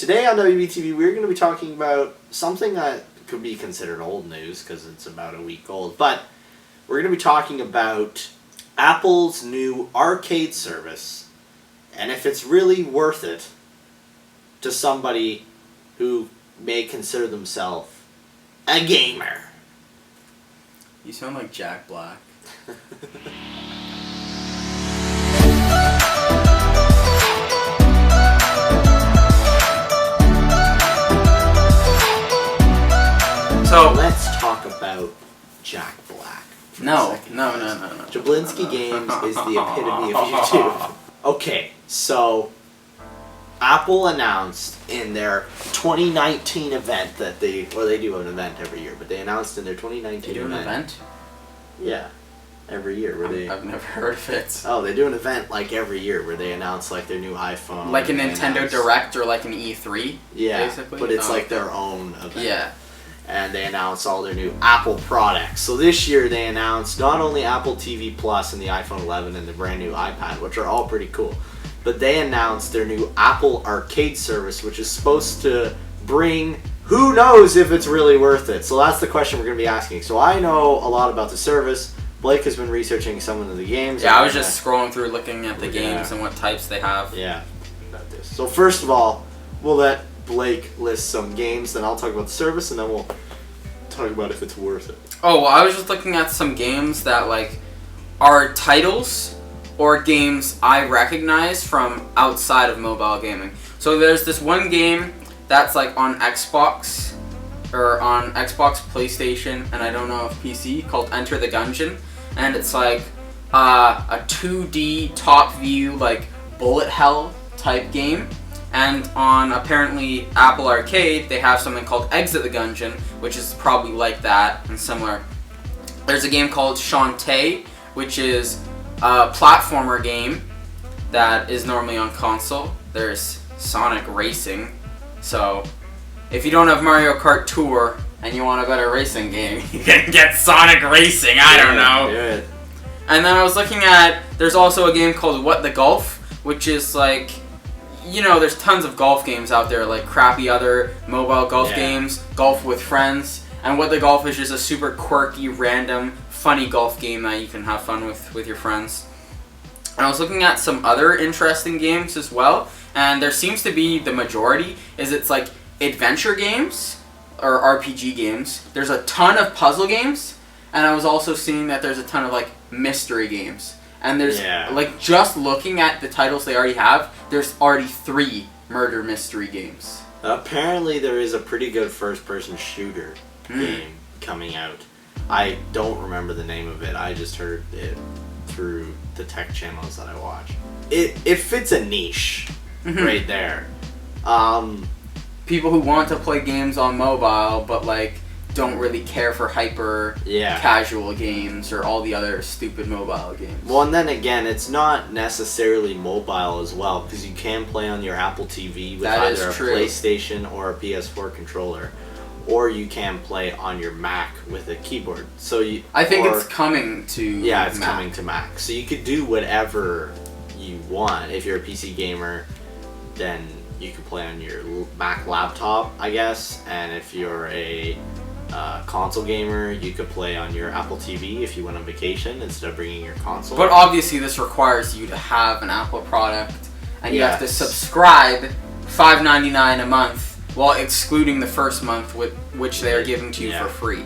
Today on WBTV, we're going to be talking about something that could be considered old news because it's about a week old. But we're going to be talking about Apple's new arcade service and if it's really worth it to somebody who may consider themselves a gamer. You sound like Jack Black. So let's talk about Jack Black. No. Jablinski Games is the epitome of YouTube. Okay, so Apple announced in their 2019 event that they do an event every year, but they announced in their 2019 They do an event? Yeah, every year where they. I've never heard of it. Oh, they do an event like every year where they announce like their new iPhone. Like a Nintendo Direct or like an E3? Yeah, basically? but it's like their own event. Yeah. And they announce all their new Apple products. So this year they announced not only Apple TV Plus and the iPhone 11 and the brand new iPad, which are all pretty cool, but they announced their new Apple Arcade service, which is supposed to bring, who knows if it's really worth it. So that's the question we're going to be asking. So I know a lot about the service. Blake has been researching some of the games. Yeah, I was just scrolling through looking at the games and what types they have. Yeah. So first of all, we'll let Blake list some games, then I'll talk about the service, and then we'll talk about if it's worth it. Oh, well, I was just looking at some games that like are titles or games I recognize from outside of mobile gaming. So there's this one game that's like on Xbox or on Xbox, PlayStation, and I don't know if PC, called Enter the Gungeon, and it's like a 2D top view like bullet hell type game. And on apparently Apple Arcade, they have something called Exit the Gungeon, which is probably like that and similar. There's a game called Shantae, which is a platformer game that is normally on console. There's Sonic Racing. So if you don't have Mario Kart Tour and you want a better racing game, you can get Sonic Racing. I don't know. Good. And then I was looking at, there's also a game called What the Golf, which is like, you know, there's tons of golf games out there, like crappy other mobile golf games, Golf with Friends, and What the Golf is just a super quirky, random, funny golf game that you can have fun with your friends. And I was looking at some other interesting games as well, and there seems to be the majority is it's like adventure games or RPG games. There's a ton of puzzle games, and I was also seeing that there's a ton of like mystery games. And there's, like, just looking at the titles they already have, there's already 3 murder mystery games. Apparently there is a pretty good first-person shooter game coming out. I don't remember the name of it. I just heard it through the tech channels that I watch. It fits a niche right there. People who want to play games on mobile, but, like, don't really care for hyper casual games or all the other stupid mobile games. Well, and then again, it's not necessarily mobile as well, because you can play on your Apple TV with either a PlayStation or a PS4 controller, or you can play on your Mac with a keyboard. So I think it's coming to it's coming to Mac. So you could do whatever you want. If you're a PC gamer, then you can play on your Mac laptop, I guess, and if you're a console gamer, you could play on your Apple TV if you went on vacation instead of bringing your console. But obviously this requires you to have an Apple product, and you have to subscribe $5.99 a month, while excluding the first month which they are giving to you for free.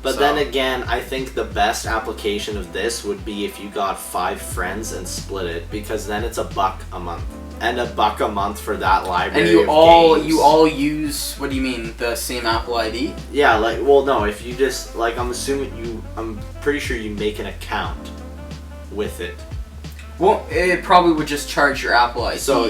But then again, I think the best application of this would be if you got 5 friends and split it, because then it's $1 a month. And $1 a month for that library. And you all use, what do you mean, the same Apple ID? Yeah, like, well, no, if you just, like, I'm pretty sure you make an account with it. Well, it probably would just charge your Apple ID. So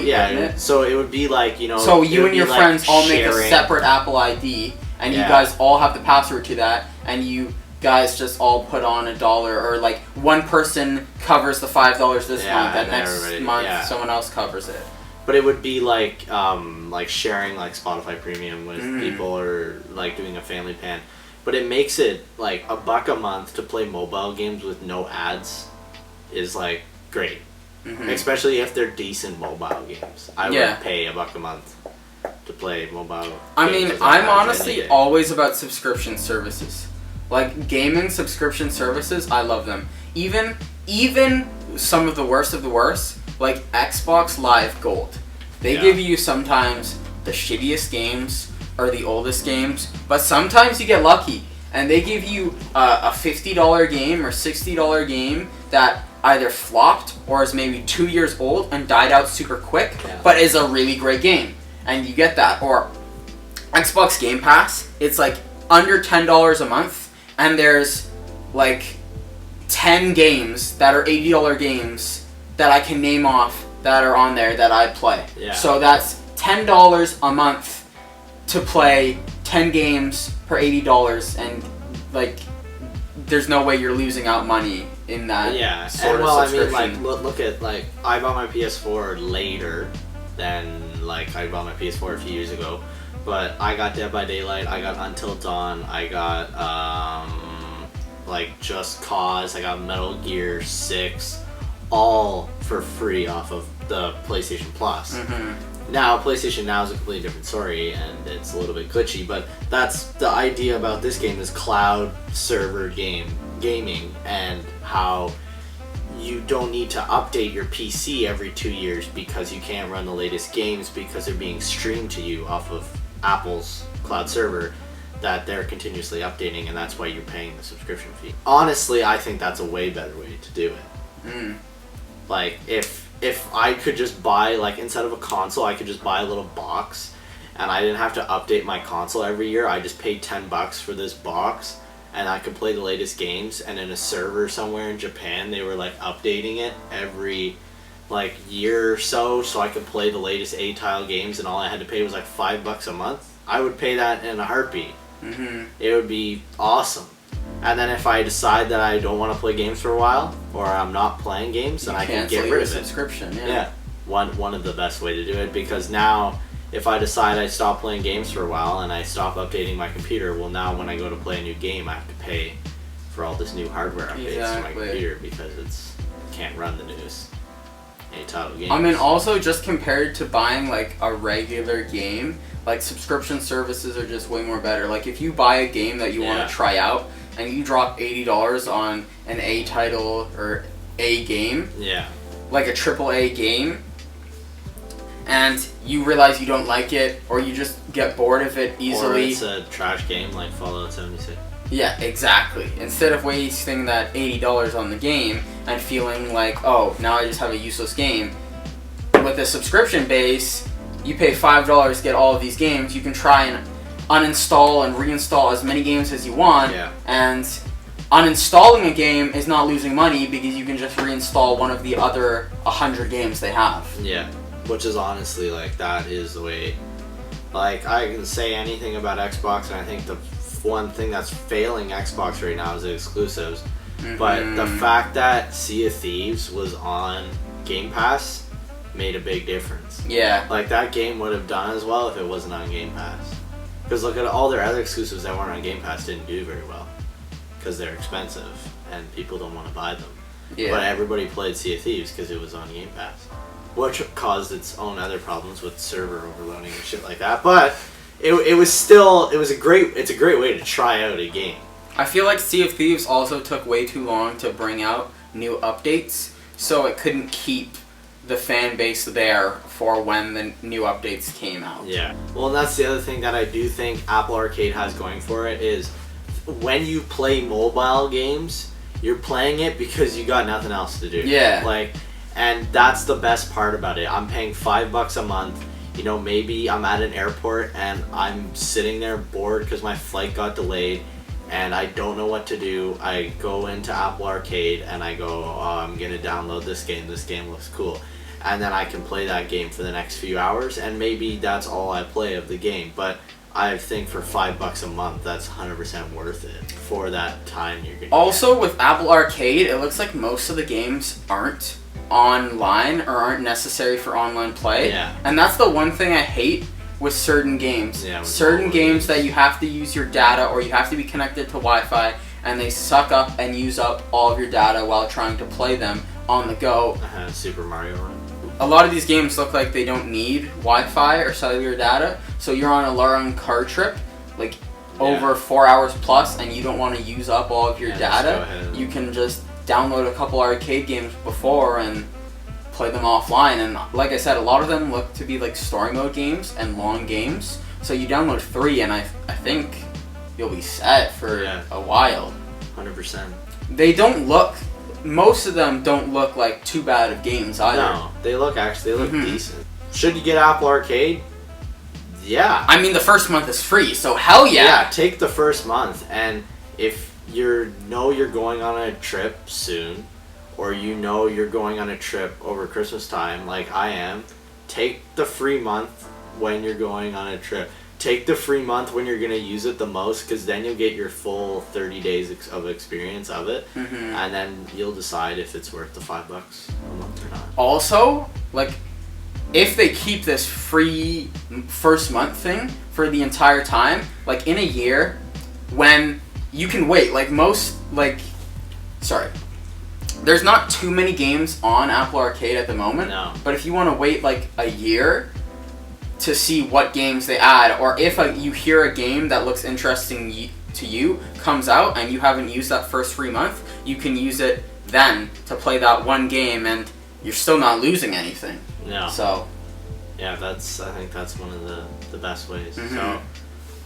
so it would be like, you know. So you and your friends all make a separate Apple ID, and you guys all have the password to that, and you guys just all put on $1, or like one person covers the $5 this month, and next month someone else covers it. But it would be like sharing like Spotify Premium with people, or like doing a family plan. But it makes it like $1 a month to play mobile games with no ads is like great. Especially if they're decent mobile games. I would pay $1 a month to play mobile. I games mean, as I I'm have any honestly day. always about subscription services. Like gaming subscription services, I love them. Even some of the worst, like Xbox Live Gold. They Yeah. give you sometimes the shittiest games or the oldest games, but sometimes you get lucky and they give you a $50 game or $60 game that either flopped or is maybe 2 years old and died out super quick, Yeah. but is a really great game. And you get that. Or Xbox Game Pass, it's like under $10 a month, and there's like 10 games that are $80 games that I can name off that are on there that I play. Yeah. So that's $10 a month to play 10 games for $80, and like there's no way you're losing out money in that Yeah, sort and of well, I mean, subscription. like look at like I bought my PS4 later than like I bought my PS4 a few years ago, but I got Dead by Daylight, I got Until Dawn, I got like Just Cause, I got Metal Gear 6, all for free off of the PlayStation Plus. Mhm. Now, PlayStation Now is a completely different story, and it's a little bit glitchy, but that's the idea about this game is cloud server gaming, and how you don't need to update your PC every 2 years because you can't run the latest games because they're being streamed to you off of Apple's cloud server that they're continuously updating, and that's why you're paying the subscription fee. Honestly, I think that's a way better way to do it. Mm. Like, if I could just buy, like, instead of a console, I could just buy a little box, and I didn't have to update my console every year. I just paid $10 for this box, and I could play the latest games, and in a server somewhere in Japan, they were, like, updating it every, like, year or so I could play the latest A-Tile games, and all I had to pay was, like, $5 a month. I would pay that in a heartbeat. Mm-hmm. It would be awesome. And then if I decide that I don't want to play games for a while, or I'm not playing games, then I can Cancel get your rid of it. subscription. Yeah, one of the best way to do it, because now if I decide I stop playing games for a while and I stop updating my computer, well, now when I go to play a new game, I have to pay for all this new hardware updates to my Exactly. computer because it's can't run the newest A-Title games. I mean, also just compared to buying like a regular game, like subscription services are just way more better. Like if you buy a game that you Yeah. want to try out and you drop $80 on an A title or A game, yeah, like a AAA game, and you realize you don't like it or you just get bored of it or easily. it's a trash game like Fallout 76. Yeah, exactly. Instead of wasting that $80 on the game and feeling like, oh, now I just have a useless game, with a subscription base, you pay $5 to get all of these games. You can try and uninstall and reinstall as many games as you want, Yeah. and uninstalling a game is not losing money because you can just reinstall one of the other 100 games they have. Yeah, which is honestly, like, that is the way, like, I can say anything about Xbox, and I think the one thing that's failing Xbox right now is the exclusives, but the Mhm. fact that Sea of Thieves was on Game Pass made a big difference. Yeah. Like, that game would have done as well if it wasn't on Game Pass. Because look at all their other exclusives that weren't on Game Pass didn't do very well. Because they're expensive, and people don't want to buy them. Yeah. But everybody played Sea of Thieves because it was on Game Pass, which caused its own other problems with server overloading and shit like that. But it was still it's a great way to try out a game. I feel like Sea of Thieves also took way too long to bring out new updates, so it couldn't keep the fan base there for when the new updates came out. Yeah. Well, and that's the other thing that I do think Apple Arcade has going for it is when you play mobile games, you're playing it because you got nothing else to do. Yeah. Like, and that's the best part about it. I'm paying $5 a month. You know, maybe I'm at an airport and I'm sitting there bored because my flight got delayed and I don't know what to do. I go into Apple Arcade and I go, oh, I'm going to download this game. This game looks cool. And then I can play that game for the next few hours, and maybe that's all I play of the game. But I think for $5 a month, that's 100% worth it for that time you're gonna Also, with Apple Arcade, it looks like most of the games aren't online or aren't necessary for online play. Yeah. And that's the one thing I hate with certain games. Yeah, with Certain mobile games games. that you have to use your data or you have to be connected to Wi-Fi, and they suck up and use up all of your data while trying to play them on the go. Super Mario Run. A lot of these games look like they don't need Wi-Fi or cellular data, So you're on a long car trip, like over 4 hours plus, and you don't want to use up all of your data, you can just download a couple arcade games before and play them offline. And like I said, a lot of them look to be like story mode games and long games. So you download 3, and I think you'll be set for a while. 100%. They don't look. Most of them don't look like too bad of games either. No, they look decent. Should you get Apple Arcade? Yeah. I mean, the first month is free, so hell yeah. Yeah, take the first month, and if you're going on a trip soon, or you're going on a trip over Christmas time, like I am, take the free month when you're going on a trip. Take the free month when you're going to use it the most, because then you'll get your full 30 days of experience of it, and then you'll decide if it's worth the $5 a month or not. Also, like, if they keep this free first month thing for the entire time, like in a year, when you can wait, there's not too many games on Apple Arcade at the moment, but if you want to wait like a year to see what games they add, or if you hear a game that looks interesting to you comes out and you haven't used that first free month, you can use it then to play that one game, and you're still not losing anything. No. So. Yeah, I think that's one of the best ways. So,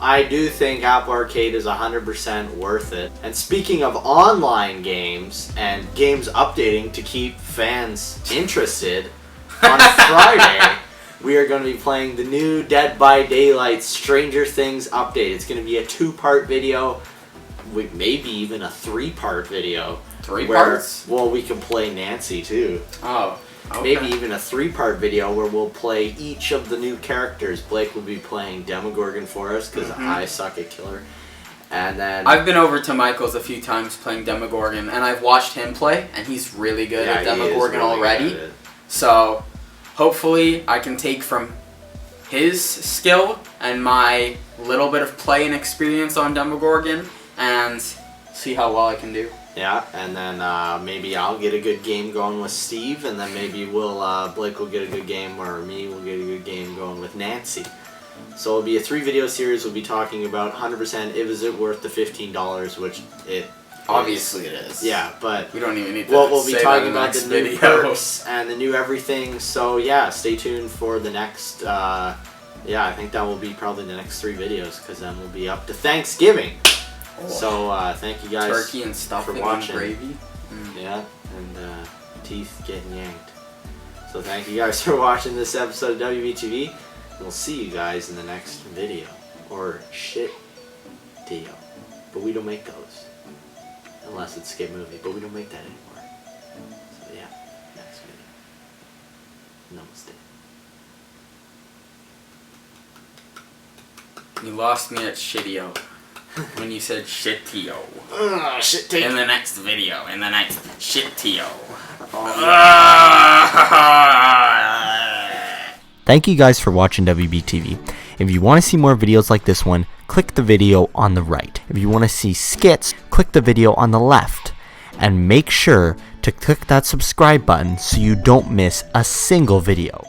I do think Apple Arcade is 100% worth it. And speaking of online games and games updating to keep fans interested, on Friday we are going to be playing the new Dead by Daylight Stranger Things update. It's going to be a 2-part video, maybe even a 3-part video. 3 parts? Well, we can play Nancy too. Oh. Okay. Maybe even a 3-part video where we'll play each of the new characters. Blake will be playing Demogorgon for us because I suck at killer. And then I've been over to Michael's a few times playing Demogorgon, and I've watched him play, and he's really good at Demogorgon already. So hopefully I can take from his skill and my little bit of play and experience on Demogorgon and see how well I can do. Yeah, and then maybe I'll get a good game going with Steve, and then maybe Blake will get a good game, or me will get a good game going with Nancy. So it'll be a 3-video series. We'll be talking about 100% is it worth the $15, which it obviously it is. Yeah, but we don't even need to we'll be talking about the new perks and the new everything. So yeah, stay tuned for the next. I think that will be probably the next 3 videos, because then we'll be up to Thanksgiving. So thank you guys turkey and stuffing for watching. And gravy. Yeah, and teeth getting yanked. So thank you guys for watching this episode of WBTV. We'll see you guys in the next video, or shit deal. But we don't make those unless it's Skip Movie. But we don't make that anymore. So yeah, next video. Namaste. You lost me at shitio. When you said shitio. Shit-tio. In the next video. In the next shitio. Thank you guys for watching WBTV. If you want to see more videos like this one, click the video on the right. If you want to see skits, click the video on the left. And make sure to click that subscribe button so you don't miss a single video.